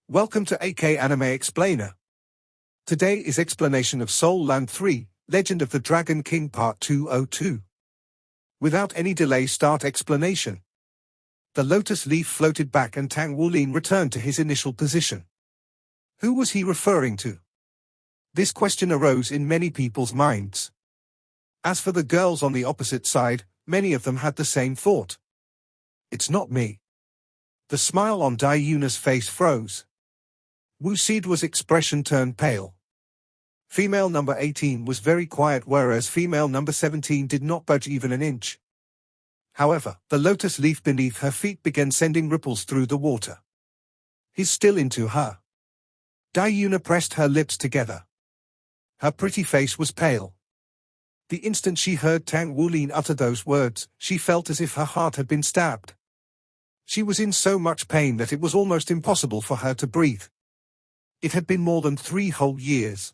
Welcome to AK Anime Explainer. Today is explanation of Soul Land 3, Legend of the Dragon King Part 202. Without any delay, start explanation. The lotus leaf floated back and Tang Wulin returned to his initial position. Who was he referring to? This question arose in many people's minds. As for the girls on the opposite side, many of them had the same thought. It's not me. The smile on Dai Yuna's face froze. Wu Sidwa's expression turned pale. Female number 18 was very quiet, whereas female number 17 did not budge even an inch. However, the lotus leaf beneath her feet began sending ripples through the water. He's still into her. Dai Yuna pressed her lips together. Her pretty face was pale. The instant she heard Tang Wulin utter those words, she felt as if her heart had been stabbed. She was in so much pain that it was almost impossible for her to breathe. It had been more than 3 whole years.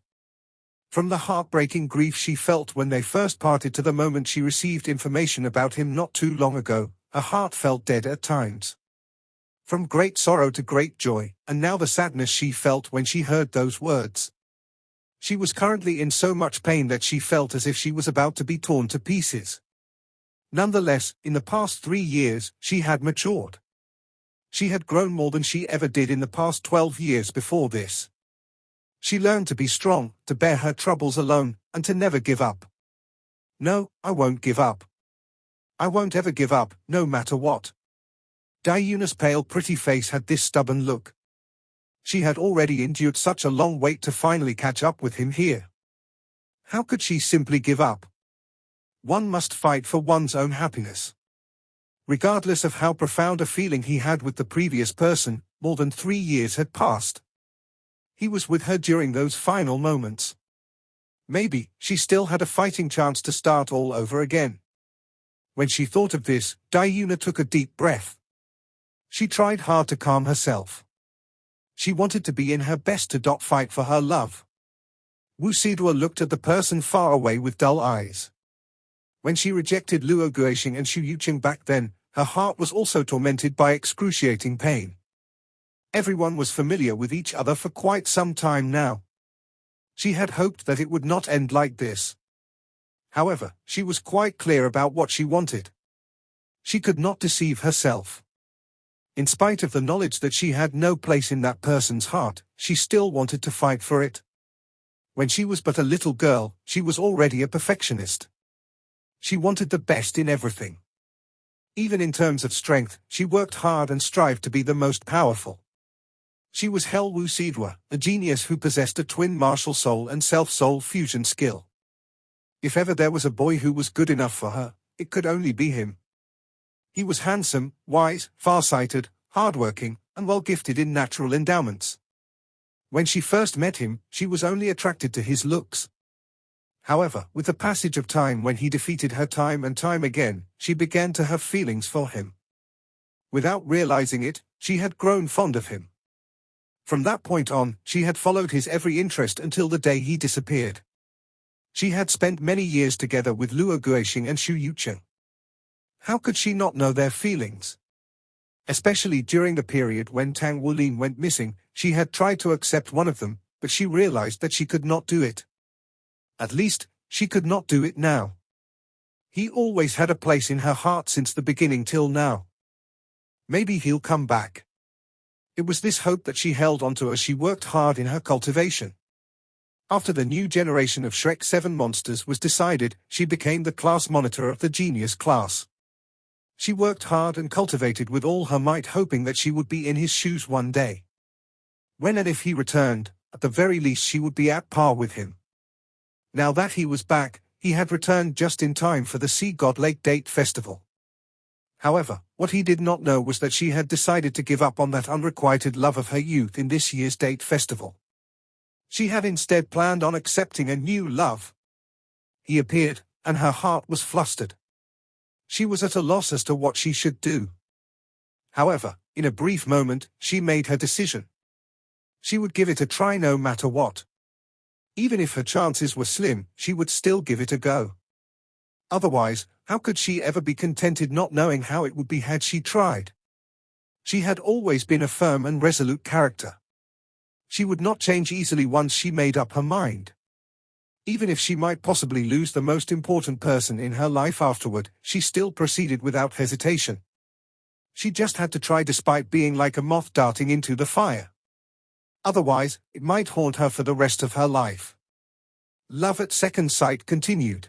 From the heartbreaking grief she felt when they first parted to the moment she received information about him not too long ago, her heart felt dead at times. From great sorrow to great joy, and now the sadness she felt when she heard those words. She was currently in so much pain that she felt as if she was about to be torn to pieces. Nonetheless, in the past 3 years, she had matured. She had grown more than she ever did in the past 12 years before this. She learned to be strong, to bear her troubles alone, and to never give up. No, I won't give up. I won't ever give up, no matter what. Dai Yuna's pale pretty face had this stubborn look. She had already endured such a long wait to finally catch up with him here. How could she simply give up? One must fight for one's own happiness. Regardless of how profound a feeling he had with the previous person, more than 3 years had passed. He was with her during those final moments. Maybe she still had a fighting chance to start all over again. When she thought of this, Dai Yuna took a deep breath. She tried hard to calm herself. She wanted to be in her best to fight for her love. Wu Sidwa looked at the person far away with dull eyes. When she rejected Luo Guixing and Xu Yuqing back then, her heart was also tormented by excruciating pain. Everyone was familiar with each other for quite some time now. She had hoped that it would not end like this. However, she was quite clear about what she wanted. She could not deceive herself. In spite of the knowledge that she had no place in that person's heart, she still wanted to fight for it. When she was but a little girl, she was already a perfectionist. She wanted the best in everything. Even in terms of strength, she worked hard and strived to be the most powerful. She was Hell Wu Sidwa, a genius who possessed a twin martial soul and self-soul fusion skill. If ever there was a boy who was good enough for her, it could only be him. He was handsome, wise, far-sighted, hardworking, and well-gifted in natural endowments. When she first met him, she was only attracted to his looks. However, with the passage of time, when he defeated her time and time again, she began to have feelings for him. Without realizing it, she had grown fond of him. From that point on, she had followed his every interest until the day he disappeared. She had spent many years together with Luo Guixing and Xu Yuqing. How could she not know their feelings? Especially during the period when Tang Wulin went missing, she had tried to accept one of them, but she realized that she could not do it. At least, she could not do it now. He always had a place in her heart since the beginning till now. Maybe he'll come back. It was this hope that she held onto as she worked hard in her cultivation. After the new generation of Shrek 7 monsters was decided, she became the class monitor of the genius class. She worked hard and cultivated with all her might, hoping that she would be in his shoes one day. When and if he returned, at the very least she would be at par with him. Now that he was back, he had returned just in time for the Sea God Lake Date Festival. However, what he did not know was that she had decided to give up on that unrequited love of her youth in this year's date festival. She had instead planned on accepting a new love. He appeared, and her heart was flustered. She was at a loss as to what she should do. However, in a brief moment, she made her decision. She would give it a try no matter what. Even if her chances were slim, she would still give it a go. Otherwise, how could she ever be contented not knowing how it would be had she tried? She had always been a firm and resolute character. She would not change easily once she made up her mind. Even if she might possibly lose the most important person in her life afterward, she still proceeded without hesitation. She just had to try despite being like a moth darting into the fire. Otherwise, it might haunt her for the rest of her life. Love at second sight continued.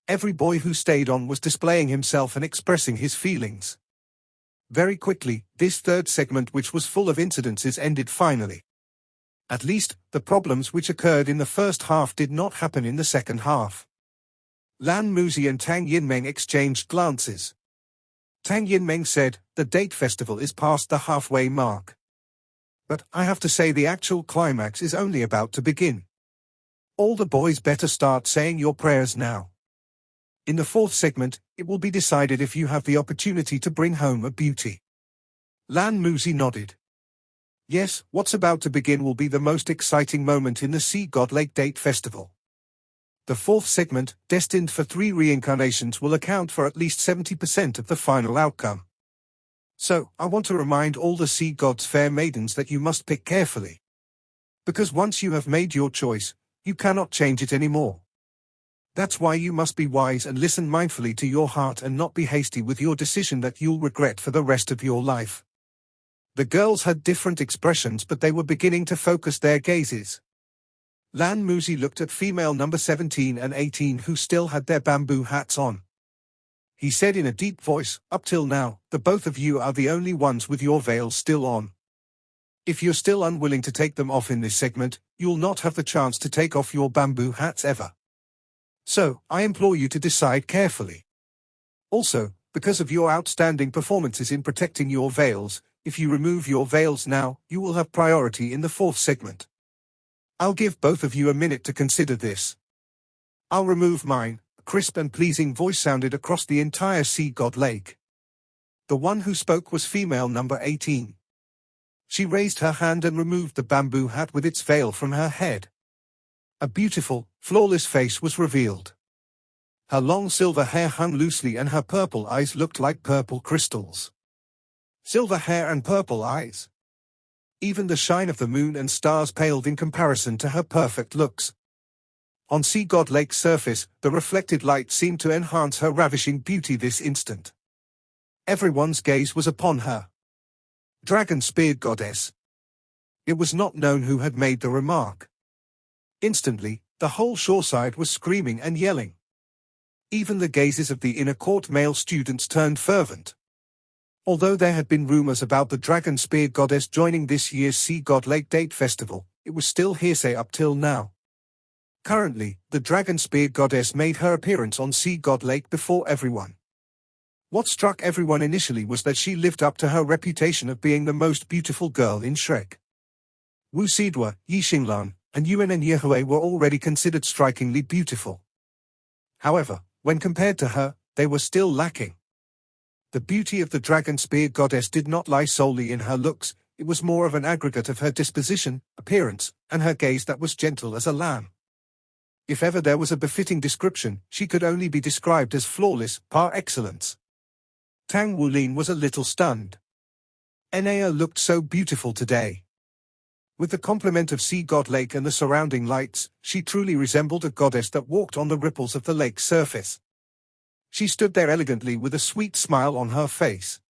Every boy who stayed on was displaying himself and expressing his feelings. Very quickly, this third segment, which was full of incidences, ended finally. At least, the problems which occurred in the first half did not happen in the second half. Lan Muzi and Tang Yinmeng exchanged glances. Tang Yinmeng said, "The date festival is past the halfway mark. But I have to say the actual climax is only about to begin. All the boys better start saying your prayers now. In the fourth segment, it will be decided if you have the opportunity to bring home a beauty." Lan Muzi nodded. Yes, what's about to begin will be the most exciting moment in the Sea God Lake Date Festival. The fourth segment, destined for 3 reincarnations, will account for at least 70% of the final outcome. So, I want to remind all the Sea God's fair maidens that you must pick carefully. Because once you have made your choice, you cannot change it anymore. That's why you must be wise and listen mindfully to your heart and not be hasty with your decision that you'll regret for the rest of your life. The girls had different expressions, but they were beginning to focus their gazes. Lan Muzi looked at female number 17 and 18, who still had their bamboo hats on. He said in a deep voice, "Up till now, the both of you are the only ones with your veils still on. If you're still unwilling to take them off in this segment, you'll not have the chance to take off your bamboo hats ever. So, I implore you to decide carefully. Also, because of your outstanding performances in protecting your veils, if you remove your veils now, you will have priority in the fourth segment. I'll give both of you a minute to consider this." "I'll remove mine," a crisp and pleasing voice sounded across the entire Sea God Lake. The one who spoke was female number 18. She raised her hand and removed the bamboo hat with its veil from her head. A beautiful, flawless face was revealed. Her long silver hair hung loosely and her purple eyes looked like purple crystals. Silver hair and purple eyes. Even the shine of the moon and stars paled in comparison to her perfect looks. On Sea God Lake's surface, the reflected light seemed to enhance her ravishing beauty this instant. Everyone's gaze was upon her. Dragon-speared goddess. It was not known who had made the remark. Instantly, the whole shoreside was screaming and yelling. Even the gazes of the inner court male students turned fervent. Although there had been rumors about the dragon-speared goddess joining this year's Sea God Lake Date Festival, it was still hearsay up till now. Currently, the dragon-speared goddess made her appearance on Sea God Lake before everyone. What struck everyone initially was that she lived up to her reputation of being the most beautiful girl in Shrek. Wu Sidwa, Yi Xinglan, and Yuan and Yehui were already considered strikingly beautiful. However, when compared to her, they were still lacking. The beauty of the dragon-speared goddess did not lie solely in her looks, it was more of an aggregate of her disposition, appearance, and her gaze that was gentle as a lamb. If ever there was a befitting description, she could only be described as flawless, par excellence. Tang Wulin was a little stunned. Enea looked so beautiful today. With the complement of Sea God Lake and the surrounding lights, she truly resembled a goddess that walked on the ripples of the lake's surface. She stood there elegantly with a sweet smile on her face.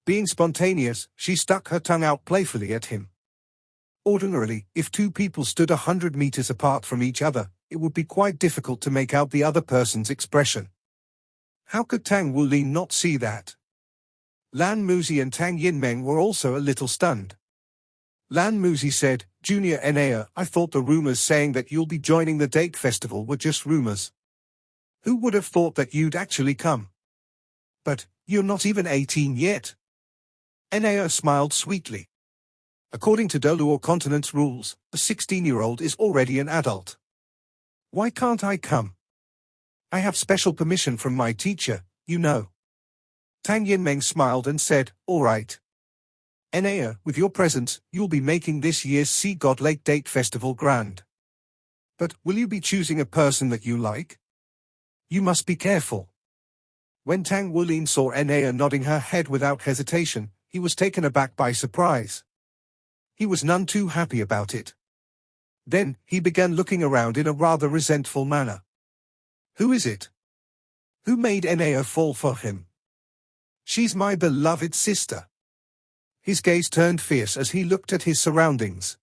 Being spontaneous, she stuck her tongue out playfully at him. Ordinarily, if two people stood 100 meters apart from each other, it would be quite difficult to make out the other person's expression. How could Tang Wulin not see that? Lan Muzi and Tang Yinmeng were also a little stunned. Lan Muzi said, "Junior Enea, I thought the rumors saying that you'll be joining the date festival were just rumors. Who would have thought that you'd actually come? But, you're not even 18 yet." Enea smiled sweetly. According to Doluor Continent's rules, a 16-year-old is already an adult. Why can't I come? I have special permission from my teacher, you know. Tang Yinmeng smiled and said, "All right. Enea, with your presence, you'll be making this year's Sea God Lake Date Festival grand. But, will you be choosing a person that you like? You must be careful." When Tang Wulin saw Enea nodding her head without hesitation, he was taken aback by surprise. He was none too happy about it. Then, he began looking around in a rather resentful manner. Who is it? Who made Enea fall for him? She's my beloved sister. His gaze turned fierce as he looked at his surroundings.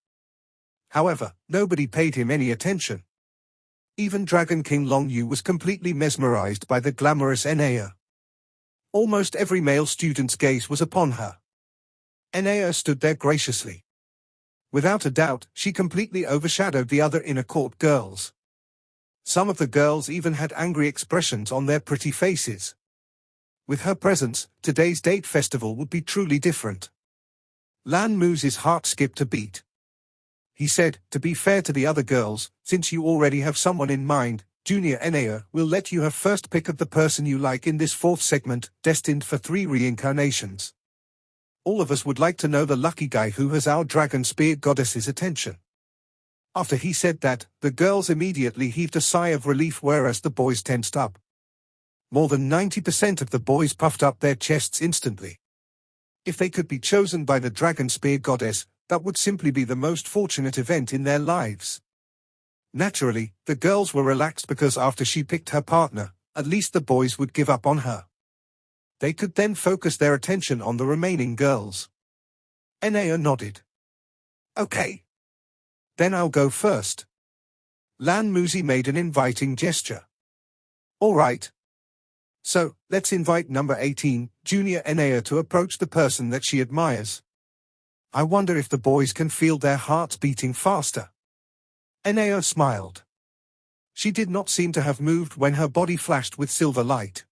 However, nobody paid him any attention. Even Dragon King Long Yu was completely mesmerized by the glamorous Enea. Almost every male student's gaze was upon her. Enea stood there graciously. Without a doubt, she completely overshadowed the other inner court girls. Some of the girls even had angry expressions on their pretty faces. With her presence, today's date festival would be truly different. Lan Mu's heart skipped a beat. He said, to be fair to the other girls, since you already have someone in mind, Junior Enea will let you have first pick of the person you like in this fourth segment, destined for 3 reincarnations. All of us would like to know the lucky guy who has our dragon spear goddess's attention. After he said that, the girls immediately heaved a sigh of relief, whereas the boys tensed up. More than 90% of the boys puffed up their chests instantly. If they could be chosen by the dragon spear goddess, that would simply be the most fortunate event in their lives. Naturally, the girls were relaxed because after she picked her partner, at least the boys would give up on her. They could then focus their attention on the remaining girls. Enea nodded. Okay. Then I'll go first. Lan Muzi made an inviting gesture. All right. So, let's invite number 18, Junior Enea, to approach the person that she admires. I wonder if the boys can feel their hearts beating faster. Enea smiled. She did not seem to have moved when her body flashed with silver light.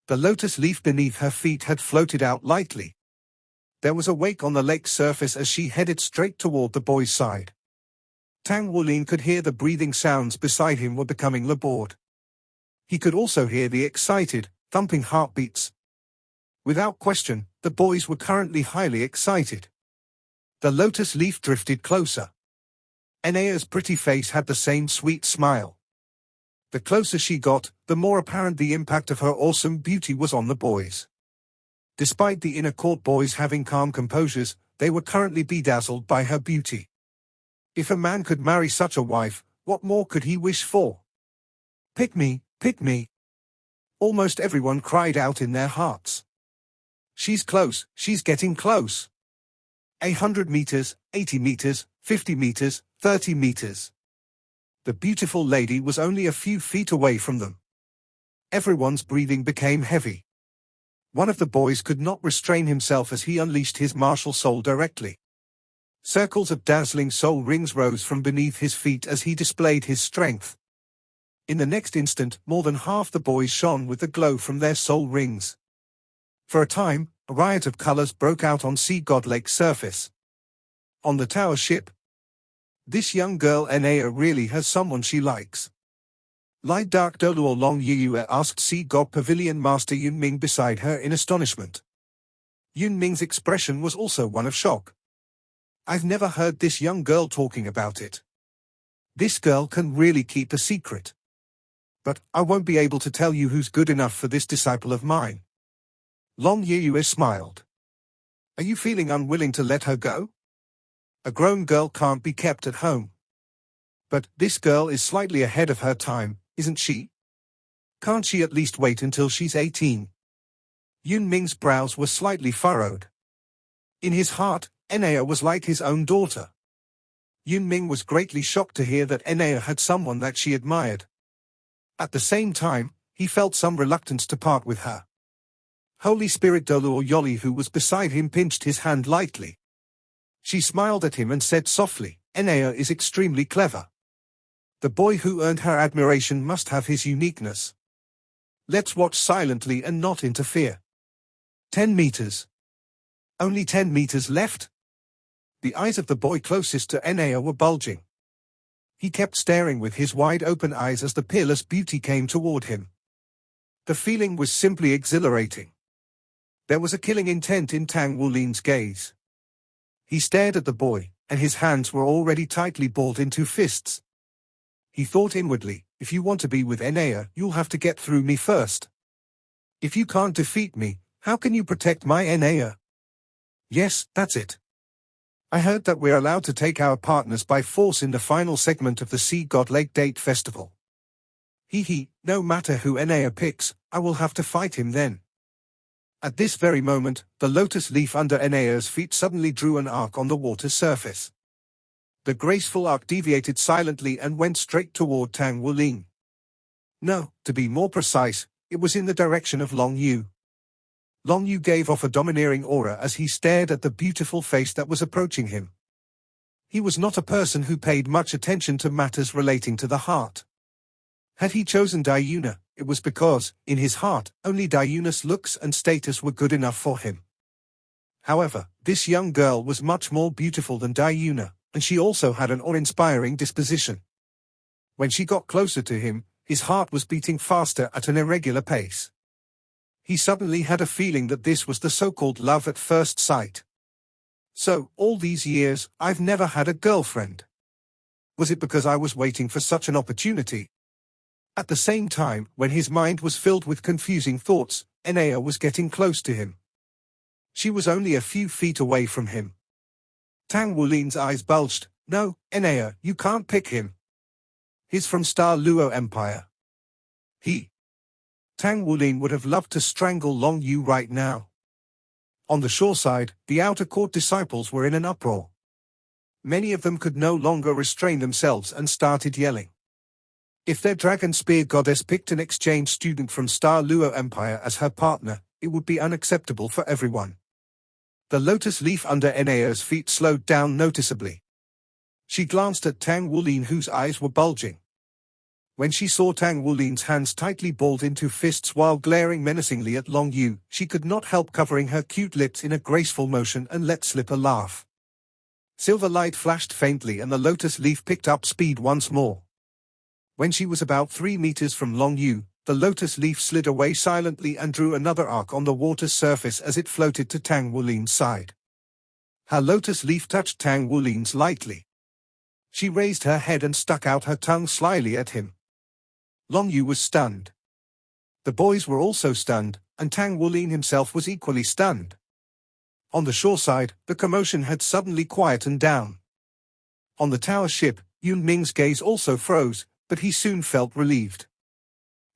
The lotus leaf beneath her feet had floated out lightly. There was a wake on the lake's surface as she headed straight toward the boy's side. Tang Wulin could hear the breathing sounds beside him were becoming labored. He could also hear the excited, thumping heartbeats. Without question, the boys were currently highly excited. The lotus leaf drifted closer. Enea's pretty face had the same sweet smile. The closer she got, the more apparent the impact of her awesome beauty was on the boys. Despite the inner court boys having calm composures, they were currently bedazzled by her beauty. If a man could marry such a wife, what more could he wish for? Pick me, pick me. Almost everyone cried out in their hearts. She's close, she's getting close. 100 meters, 80 meters, 50 meters, 30 meters. The beautiful lady was only a few feet away from them. Everyone's breathing became heavy. One of the boys could not restrain himself as he unleashed his martial soul directly. Circles of dazzling soul rings rose from beneath his feet as he displayed his strength. In the next instant, more than half the boys shone with the glow from their soul rings. For a time, a riot of colors broke out on Sea God Lake's surface. On the tower ship, this young girl Enea really has someone she likes. Light Dark Doluo Long Yu asked Sea God Pavilion Master Yun Ming beside her in astonishment. Yun Ming's expression was also one of shock. I've never heard this young girl talking about it. This girl can really keep a secret. But I won't be able to tell you who's good enough for this disciple of mine. Long Yu smiled. Are you feeling unwilling to let her go? A grown girl can't be kept at home. But this girl is slightly ahead of her time, isn't she? Can't she at least wait until she's 18? Yun Ming's brows were slightly furrowed. In his heart, Enea was like his own daughter. Yun Ming was greatly shocked to hear that Enea had someone that she admired. At the same time, he felt some reluctance to part with her. Holy Spirit Doluo Yoli, who was beside him, pinched his hand lightly. She smiled at him and said softly, Enea is extremely clever. The boy who earned her admiration must have his uniqueness. Let's watch silently and not interfere. 10 meters. Only 10 meters left? The eyes of the boy closest to Enea were bulging. He kept staring with his wide-open eyes as the peerless beauty came toward him. The feeling was simply exhilarating. There was a killing intent in Tang Wulin's gaze. He stared at the boy, and his hands were already tightly balled into fists. He thought inwardly, if you want to be with Enea, you'll have to get through me first. If you can't defeat me, how can you protect my Enea? Yes, that's it. I heard that we're allowed to take our partners by force in the final segment of the Sea God Lake Date Festival. No matter who Enea picks, I will have to fight him then. At this very moment, the lotus leaf under Enea's feet suddenly drew an arc on the water's surface. The graceful arc deviated silently and went straight toward Tang Wulin. No, to be more precise, it was in the direction of Long Yu. Long Yu gave off a domineering aura as he stared at the beautiful face that was approaching him. He was not a person who paid much attention to matters relating to the heart. Had he chosen Diuna, it was because, in his heart, only Diuna's looks and status were good enough for him. However, this young girl was much more beautiful than Diuna, and she also had an awe-inspiring disposition. When she got closer to him, his heart was beating faster at an irregular pace. He suddenly had a feeling that this was the so-called love at first sight. So, all these years, I've never had a girlfriend. Was it because I was waiting for such an opportunity? At the same time, when his mind was filled with confusing thoughts, Enea was getting close to him. She was only a few feet away from him. Tang Wulin's eyes bulged. No, Enea, you can't pick him. He's from Star Luo Empire. Tang Wulin would have loved to strangle Long Yu right now. On the shoreside, the outer court disciples were in an uproar. Many of them could no longer restrain themselves and started yelling. If their dragon spear goddess picked an exchange student from Star Luo Empire as her partner, it would be unacceptable for everyone. The lotus leaf under Enea's feet slowed down noticeably. She glanced at Tang Wulin, whose eyes were bulging. When she saw Tang Wulin's hands tightly balled into fists while glaring menacingly at Long Yu, she could not help covering her cute lips in a graceful motion and let slip a laugh. Silver light flashed faintly and the lotus leaf picked up speed once more. When she was about 3 meters from Long Yu, the lotus leaf slid away silently and drew another arc on the water's surface as it floated to Tang Wulin's side. Her lotus leaf touched Tang Wulin's lightly. She raised her head and stuck out her tongue slyly at him. Long Yu was stunned. The boys were also stunned, and Tang Wulin himself was equally stunned. On the shoreside, the commotion had suddenly quietened down. On the tower ship, Yun Ming's gaze also froze, but he soon felt relieved.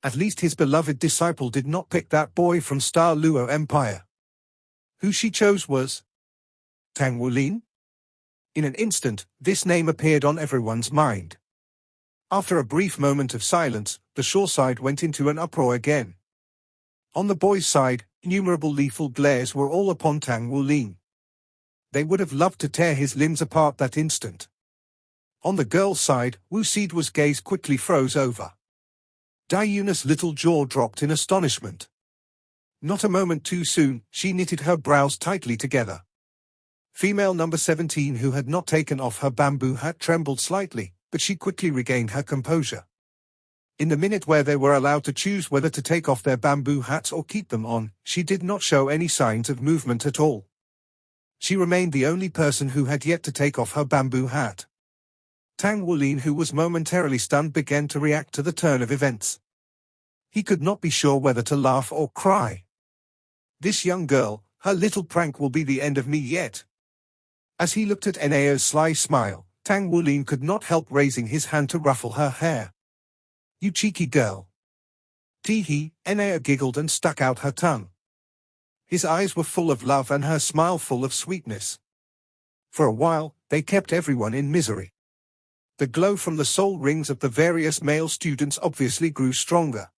At least his beloved disciple did not pick that boy from Star Luo Empire. Who she chose was Tang Wulin? In an instant, this name appeared on everyone's mind. After a brief moment of silence, the shoreside went into an uproar again. On the boys' side, innumerable lethal glares were all upon Tang Wulin. They would have loved to tear his limbs apart that instant. On the girls' side, Wu Sidwa's gaze quickly froze over. Diuna's little jaw dropped in astonishment. Not a moment too soon, she knitted her brows tightly together. Female number 17, who had not taken off her bamboo hat, trembled slightly, but she quickly regained her composure. In the minute where they were allowed to choose whether to take off their bamboo hats or keep them on, she did not show any signs of movement at all. She remained the only person who had yet to take off her bamboo hat. Tang Wulin, who was momentarily stunned, began to react to the turn of events. He could not be sure whether to laugh or cry. This young girl, her little prank will be the end of me yet. As he looked at Enea's sly smile, Tang Wulin could not help raising his hand to ruffle her hair. You cheeky girl. Tee-hee, Enea giggled and stuck out her tongue. His eyes were full of love and her smile full of sweetness. For a while, they kept everyone in misery. The glow from the soul rings of the various male students obviously grew stronger.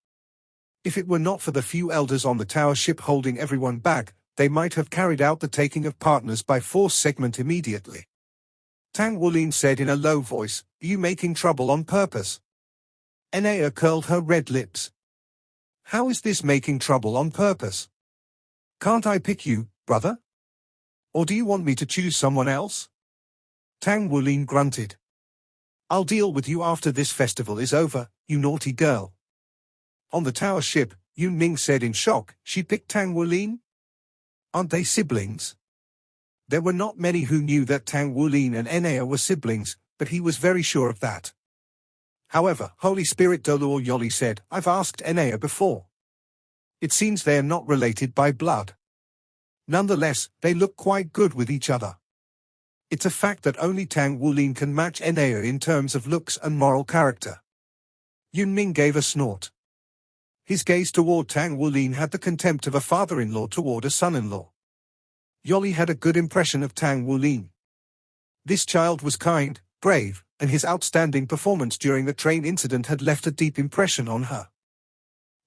If it were not for the few elders on the tower ship holding everyone back, they might have carried out the taking of partners by force segment immediately. Tang Wulin said in a low voice, "Are you making trouble on purpose?" Enea curled her red lips. How is this making trouble on purpose? Can't I pick you, brother? Or do you want me to choose someone else? Tang Wulin grunted. I'll deal with you after this festival is over, you naughty girl. On the tower ship, Yun Ming said in shock, she picked Tang Wulin? Aren't they siblings? There were not many who knew that Tang Wulin and Enea were siblings, but he was very sure of that. However, Holy Spirit Dolor Yoli said, I've asked Enea before. It seems they are not related by blood. Nonetheless, they look quite good with each other. It's a fact that only Tang Wulin can match Enea in terms of looks and moral character. Yun Ming gave a snort. His gaze toward Tang Wulin had the contempt of a father-in-law toward a son-in-law. Yoli had a good impression of Tang Wulin. This child was kind, brave, and his outstanding performance during the train incident had left a deep impression on her.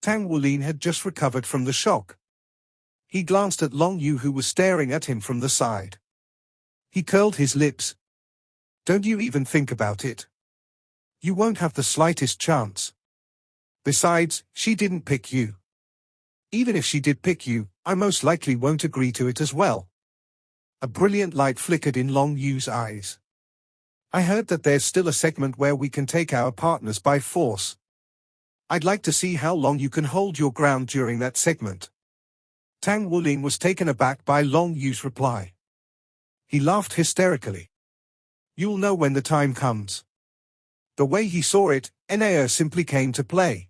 Tang Wulin had just recovered from the shock. He glanced at Long Yu, who was staring at him from the side. He curled his lips. Don't you even think about it. You won't have the slightest chance. Besides, she didn't pick you. Even if she did pick you, I most likely won't agree to it as well. A brilliant light flickered in Long Yu's eyes. I heard that there's still a segment where we can take our partners by force. I'd like to see how long you can hold your ground during that segment. Tang Wulin was taken aback by Long Yu's reply. He laughed hysterically. You'll know when the time comes. The way he saw it, Enea simply came to play.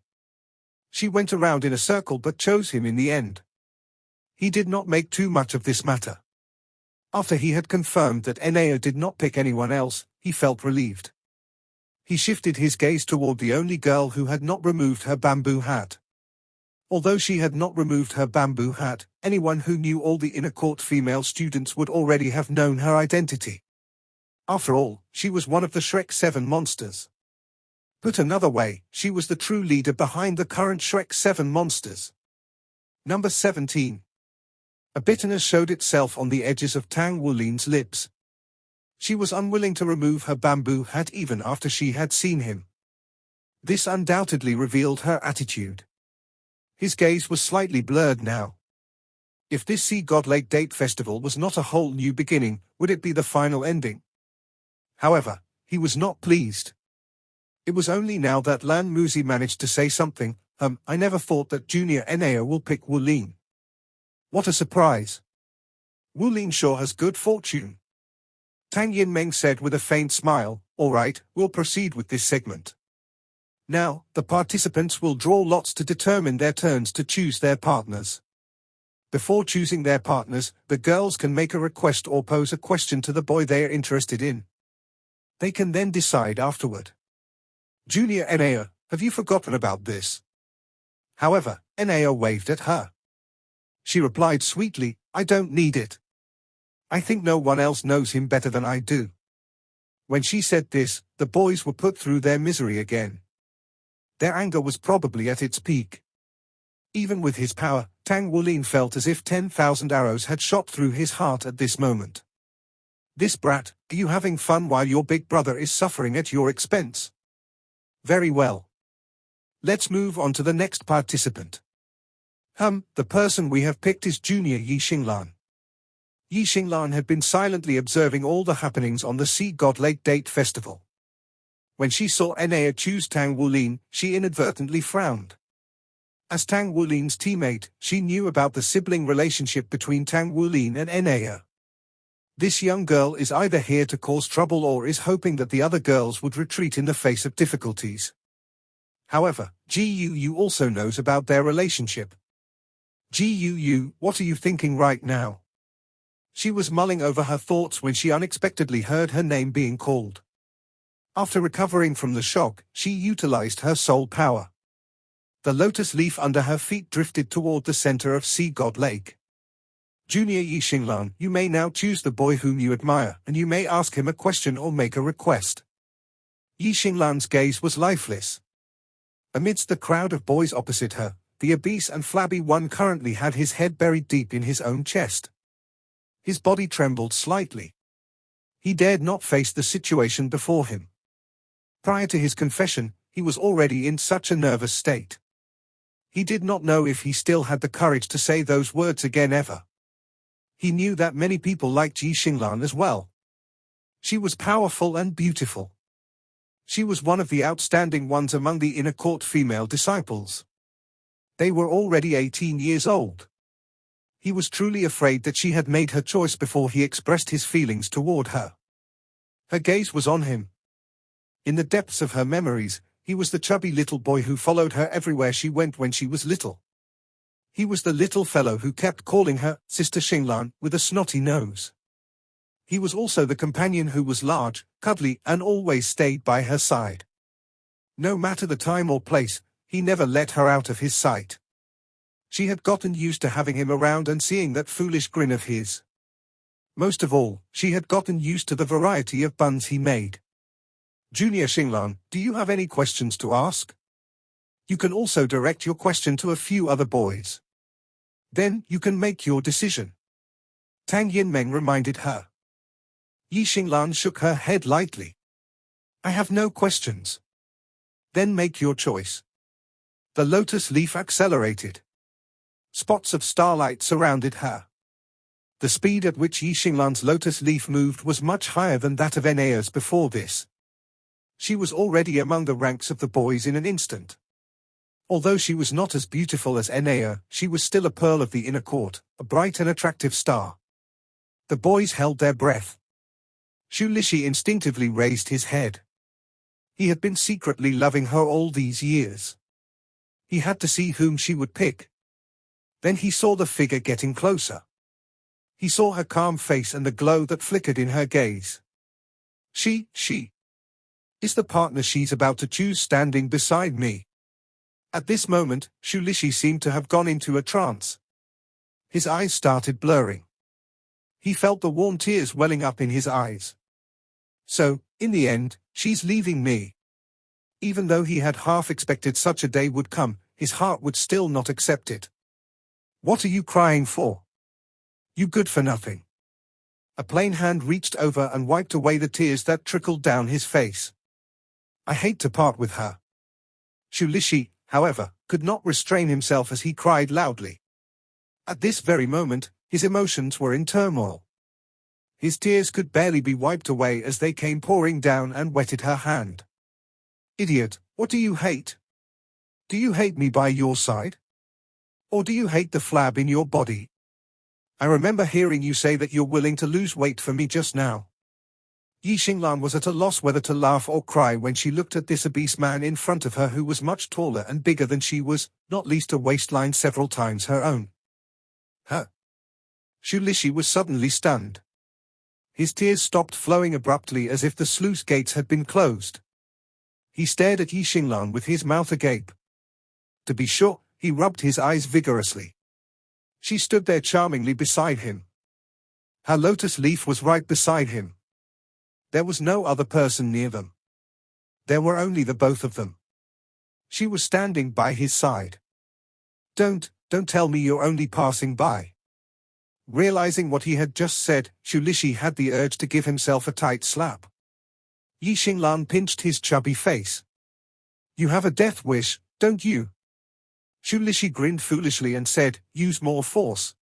She went around in a circle but chose him in the end. He did not make too much of this matter. After he had confirmed that Enea did not pick anyone else, he felt relieved. He shifted his gaze toward the only girl who had not removed her bamboo hat. Although she had not removed her bamboo hat, anyone who knew all the inner court female students would already have known her identity. After all, she was one of the Shrek 7 monsters. Put another way, she was the true leader behind the current Shrek 7 monsters. Number 17. A bitterness showed itself on the edges of Tang Wulin's lips. She was unwilling to remove her bamboo hat even after she had seen him. This undoubtedly revealed her attitude. His gaze was slightly blurred now. If this Sea God Lake Date Festival was not a whole new beginning, would it be the final ending? However, he was not pleased. It was only now that Lan Muzi managed to say something. I never thought that Junior Enea will pick Wulin. What a surprise. Wulin sure has good fortune. Tang Yinmeng said with a faint smile. All right, we'll proceed with this segment. Now, the participants will draw lots to determine their turns to choose their partners. Before choosing their partners, the girls can make a request or pose a question to the boy they are interested in. They can then decide afterward. Junior Enea, have you forgotten about this? However, Enea waved at her. She replied sweetly, I don't need it. I think no one else knows him better than I do. When she said this, the boys were put through their misery again. Their anger was probably at its peak. Even with his power, Tang Wulin felt as if 10,000 arrows had shot through his heart at this moment. This brat, are you having fun while your big brother is suffering at your expense? Very well. Let's move on to the next participant. The person we have picked is Junior Yi Xinglan. Yi Xinglan had been silently observing all the happenings on the Sea God Lake Date Festival. When she saw Enea choose Tang Wulin, she inadvertently frowned. As Tang Wulin's teammate, she knew about the sibling relationship between Tang Wulin and Enea. This young girl is either here to cause trouble or is hoping that the other girls would retreat in the face of difficulties. However, Gu also knows about their relationship. Gu, what are you thinking right now? She was mulling over her thoughts when she unexpectedly heard her name being called. After recovering from the shock, she utilized her soul power. The lotus leaf under her feet drifted toward the center of Sea God Lake. Junior Yi Xinglan, you may now choose the boy whom you admire, and you may ask him a question or make a request. Yi Xinglan's gaze was lifeless. Amidst the crowd of boys opposite her, the obese and flabby one currently had his head buried deep in his own chest. His body trembled slightly. He dared not face the situation before him. Prior to his confession, he was already in such a nervous state. He did not know if he still had the courage to say those words again ever. He knew that many people liked Yi Xinglan as well. She was powerful and beautiful. She was one of the outstanding ones among the inner court female disciples. They were already 18 years old. He was truly afraid that she had made her choice before he expressed his feelings toward her. Her gaze was on him. In the depths of her memories, he was the chubby little boy who followed her everywhere she went when she was little. He was the little fellow who kept calling her Sister Xinglan with a snotty nose. He was also the companion who was large, cuddly, and always stayed by her side. No matter the time or place, he never let her out of his sight. She had gotten used to having him around and seeing that foolish grin of his. Most of all, she had gotten used to the variety of buns he made. Junior Xinglan, do you have any questions to ask? You can also direct your question to a few other boys. Then, you can make your decision. Tang Yinmeng reminded her. Yi Xinglan shook her head lightly. I have no questions. Then make your choice. The lotus leaf accelerated. Spots of starlight surrounded her. The speed at which Yi Xinglan's lotus leaf moved was much higher than that of Enea's before this. She was already among the ranks of the boys in an instant. Although she was not as beautiful as Enea, she was still a pearl of the inner court, a bright and attractive star. The boys held their breath. Xu Lixi instinctively raised his head. He had been secretly loving her all these years. He had to see whom she would pick. Then he saw the figure getting closer. He saw her calm face and the glow that flickered in her gaze. She is the partner she's about to choose standing beside me. At this moment, Xu Lixi seemed to have gone into a trance. His eyes started blurring. He felt the warm tears welling up in his eyes. So, in the end, she's leaving me. Even though he had half expected such a day would come, his heart would still not accept it. What are you crying for? You good for nothing. A plain hand reached over and wiped away the tears that trickled down his face. I hate to part with her. Xu Lixi, however, could not restrain himself as he cried loudly. At this very moment, his emotions were in turmoil. His tears could barely be wiped away as they came pouring down and wetted her hand. Idiot, what do you hate? Do you hate me by your side? Or do you hate the flab in your body? I remember hearing you say that you're willing to lose weight for me just now. Yi Xinglan was at a loss whether to laugh or cry when she looked at this obese man in front of her who was much taller and bigger than she was, not least a waistline several times her own. Xu Lixi was suddenly stunned. His tears stopped flowing abruptly as if the sluice gates had been closed. He stared at Yi Xinglan with his mouth agape. To be sure, he rubbed his eyes vigorously. She stood there charmingly beside him. Her lotus leaf was right beside him. There was no other person near them. There were only the both of them. She was standing by his side. Don't tell me you're only passing by. Realizing what he had just said, Xu Lixi had the urge to give himself a tight slap. Yi Xinglan pinched his chubby face. You have a death wish, don't you? Xu Lixi grinned foolishly and said, use more force.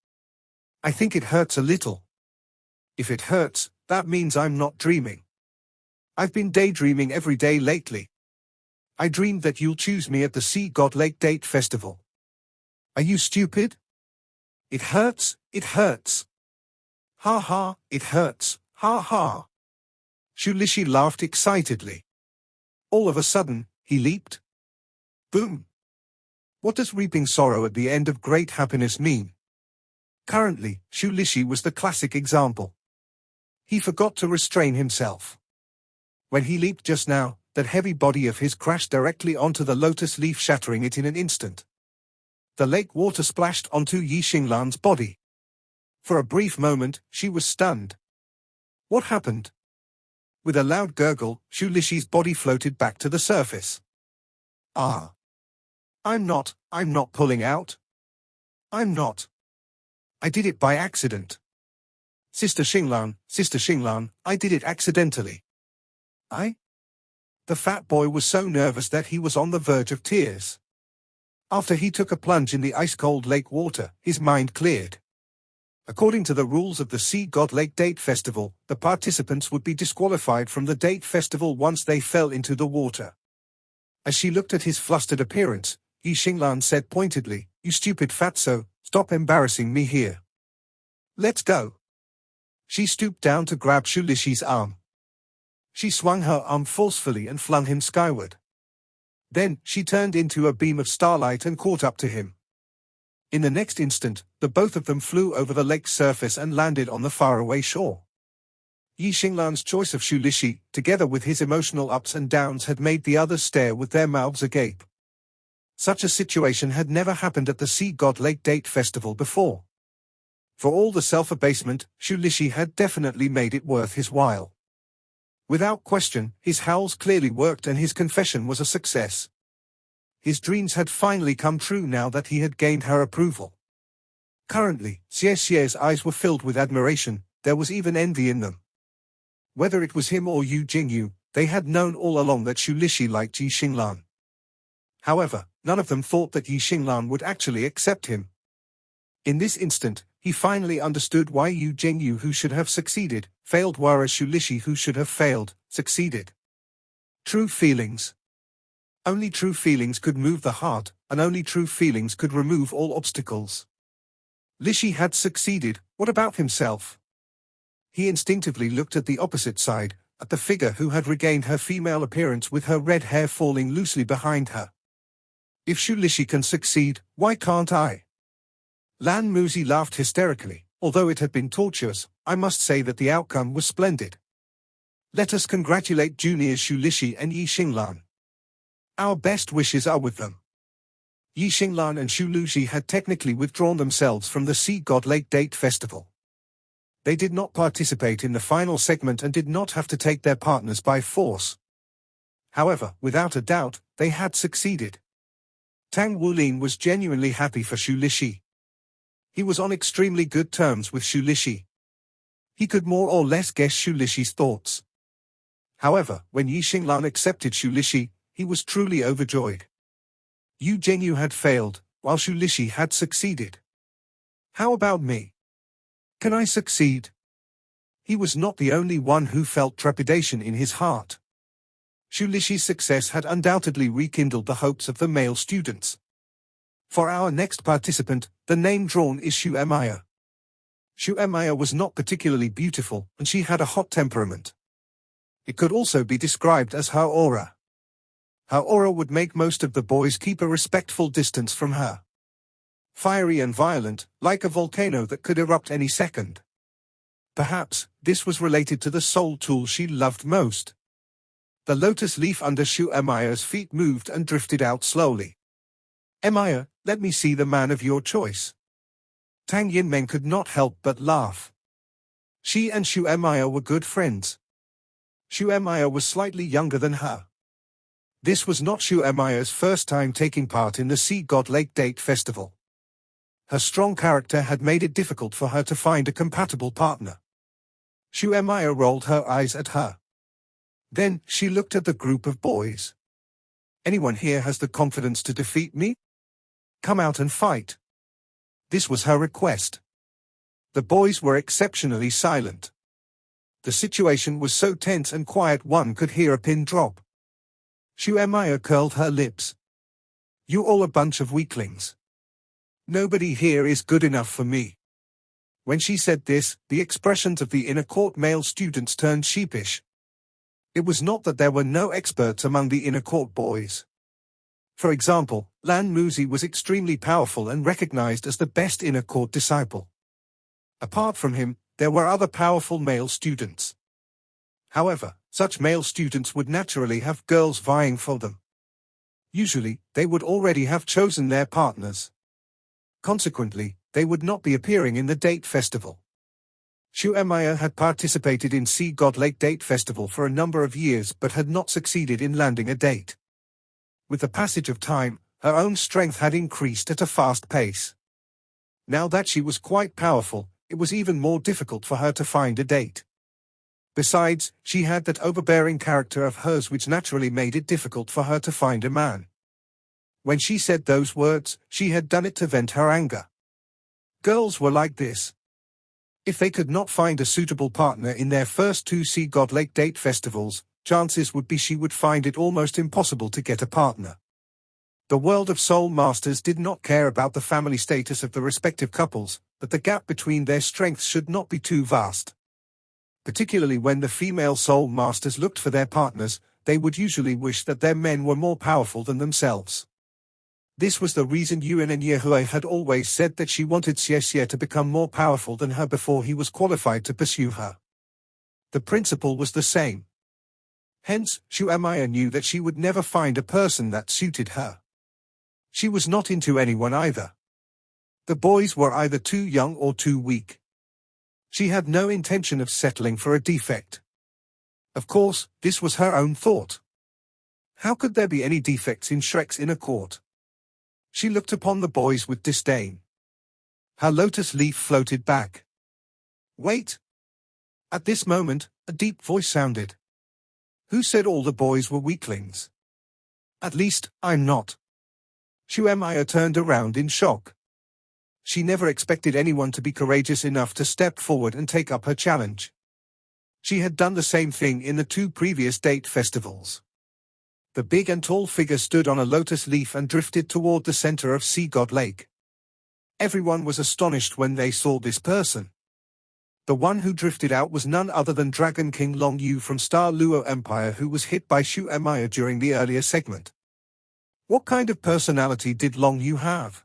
I think it hurts a little. If it hurts, that means I'm not dreaming. I've been daydreaming every day lately. I dreamed that you'll choose me at the Sea God Lake Date Festival. Are you stupid? It hurts, it hurts. Ha ha, it hurts, ha ha. Xu Lixi laughed excitedly. All of a sudden, he leaped. Boom. What does reaping sorrow at the end of great happiness mean? Currently, Xu Lixi was the classic example. He forgot to restrain himself. When he leaped just now, that heavy body of his crashed directly onto the lotus leaf, shattering it in an instant. The lake water splashed onto Yi Xinglan's body. For a brief moment, she was stunned. What happened? With a loud gurgle, Xu Lixi's body floated back to the surface. Ah. I'm not pulling out. I'm not. I did it by accident. Sister Xinglan, I did it accidentally. The fat boy was so nervous that he was on the verge of tears. After he took a plunge in the ice-cold lake water, his mind cleared. According to the rules of the Sea God Lake Date Festival, the participants would be disqualified from the date festival once they fell into the water. As she looked at his flustered appearance, Yi Xinglan said pointedly, "You stupid fatso, stop embarrassing me here. Let's go." She stooped down to grab Xu Lixi's arm. She swung her arm forcefully and flung him skyward. Then, she turned into a beam of starlight and caught up to him. In the next instant, the both of them flew over the lake's surface and landed on the faraway shore. Yi Xinglan's choice of Xu Lixi, together with his emotional ups and downs, had made the others stare with their mouths agape. Such a situation had never happened at the Sea God Lake Date Festival before. For all the self-abasement, Xu Lixi had definitely made it worth his while. Without question, his howls clearly worked and his confession was a success. His dreams had finally come true now that he had gained her approval. Currently, Xie Xie's eyes were filled with admiration, there was even envy in them. Whether it was him or Yu Jingyu, they had known all along that Xu Lixi liked Yi Xinglan. However, none of them thought that Yi Xinglan would actually accept him. In this instant, he finally understood why Yu Jingyu, who should have succeeded, failed, whereas Xu Lixi, who should have failed, succeeded. True feelings. Only true feelings could move the heart, and only true feelings could remove all obstacles. Lixi had succeeded, what about himself? He instinctively looked at the opposite side, at the figure who had regained her female appearance with her red hair falling loosely behind her. If Xu Lixi can succeed, why can't I? Lan Muzi laughed hysterically. Although it had been tortuous, I must say that the outcome was splendid. Let us congratulate juniors Xu Lixi and Yi Xinglan. Our best wishes are with them. Yi Xinglan and Xu Luji had technically withdrawn themselves from the Sea God Lake Date Festival. They did not participate in the final segment and did not have to take their partners by force. However, without a doubt, they had succeeded. Tang Wulin was genuinely happy for Xu Lixi. He was on extremely good terms with Xu Lixi. He could more or less guess Xu Lixi's thoughts. However, when Yi Xinglan accepted Xu Lixi, he was truly overjoyed. Yu Jingyu had failed, while Xu Lixi had succeeded. How about me? Can I succeed? He was not the only one who felt trepidation in his heart. Xu Lixi's success had undoubtedly rekindled the hopes of the male students. For our next participant, the name drawn is Xu Emaya. Xu Emaya was not particularly beautiful, and she had a hot temperament. It could also be described as her aura. Her aura would make most of the boys keep a respectful distance from her. Fiery and violent, like a volcano that could erupt any second. Perhaps, this was related to the soul tool she loved most. The lotus leaf under Xu Emaya's feet moved and drifted out slowly. Emaya, let me see the man of your choice. Tang Yinmeng could not help but laugh. She and Xu Emaya were good friends. Xu Emaya was slightly younger than her. This was not Xu Emaya's first time taking part in the Sea God Lake Date Festival. Her strong character had made it difficult for her to find a compatible partner. Xu Emaya rolled her eyes at her. Then, she looked at the group of boys. Anyone here has the confidence to defeat me? Come out and fight. This was her request. The boys were exceptionally silent. The situation was so tense and quiet one could hear a pin drop. Xu Emaya curled her lips. You all a bunch of weaklings. Nobody here is good enough for me. When she said this, the expressions of the inner court male students turned sheepish. It was not that there were no experts among the inner court boys. For example, Lan Muzi was extremely powerful and recognized as the best inner court disciple. Apart from him, there were other powerful male students. However, such male students would naturally have girls vying for them. Usually, they would already have chosen their partners. Consequently, they would not be appearing in the date festival. Xu Emaya had participated in Sea God Lake Date Festival for a number of years but had not succeeded in landing a date. With the passage of time, her own strength had increased at a fast pace. Now that she was quite powerful, it was even more difficult for her to find a date. Besides, she had that overbearing character of hers which naturally made it difficult for her to find a man. When she said those words, she had done it to vent her anger. Girls were like this. If they could not find a suitable partner in their first 2 Sea God Lake Date Festivals, chances would be she would find it almost impossible to get a partner. The world of Soul Masters did not care about the family status of the respective couples, but the gap between their strengths should not be too vast. Particularly when the female Soul Masters looked for their partners, they would usually wish that their men were more powerful than themselves. This was the reason Yuan and Yehui had always said that she wanted Xie Xie to become more powerful than her before he was qualified to pursue her. The principle was the same. Hence, Shu'emaya knew that she would never find a person that suited her. She was not into anyone either. The boys were either too young or too weak. She had no intention of settling for a defect. Of course, this was her own thought. How could there be any defects in Shrek's inner court? She looked upon the boys with disdain. Her lotus leaf floated back. Wait! At this moment, a deep voice sounded. Who said all the boys were weaklings? At least, I'm not. Shu'emaya turned around in shock. She never expected anyone to be courageous enough to step forward and take up her challenge. She had done the same thing in the 2 previous date festivals. The big and tall figure stood on a lotus leaf and drifted toward the center of Sea God Lake. Everyone was astonished when they saw this person. The one who drifted out was none other than Dragon King Long Yu from Star Luo Empire, who was hit by Shu'emaya during the earlier segment. What kind of personality did Long Yu have?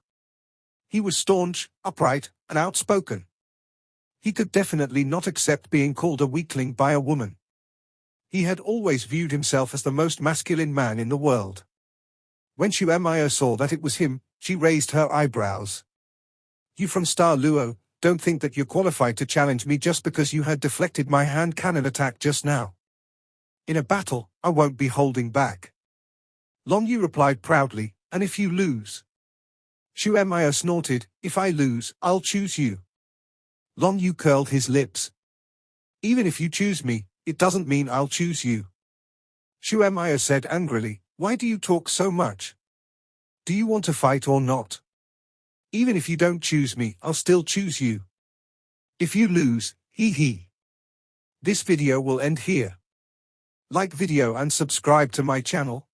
He was staunch, upright, and outspoken. He could definitely not accept being called a weakling by a woman. He had always viewed himself as the most masculine man in the world. When Shu'emaya saw that it was him, she raised her eyebrows. You from Star Luo, don't think that you're qualified to challenge me just because you had deflected my hand cannon attack just now. In a battle, I won't be holding back. Long Yu replied proudly, and if you lose? Shu'emaya snorted, if I lose, I'll choose you. Long Yu curled his lips. Even if you choose me, it doesn't mean I'll choose you. Shu'emaya said angrily, why do you talk so much? Do you want to fight or not? Even if you don't choose me, I'll still choose you. If you lose, hee. This video will end here. Like video and subscribe to my channel.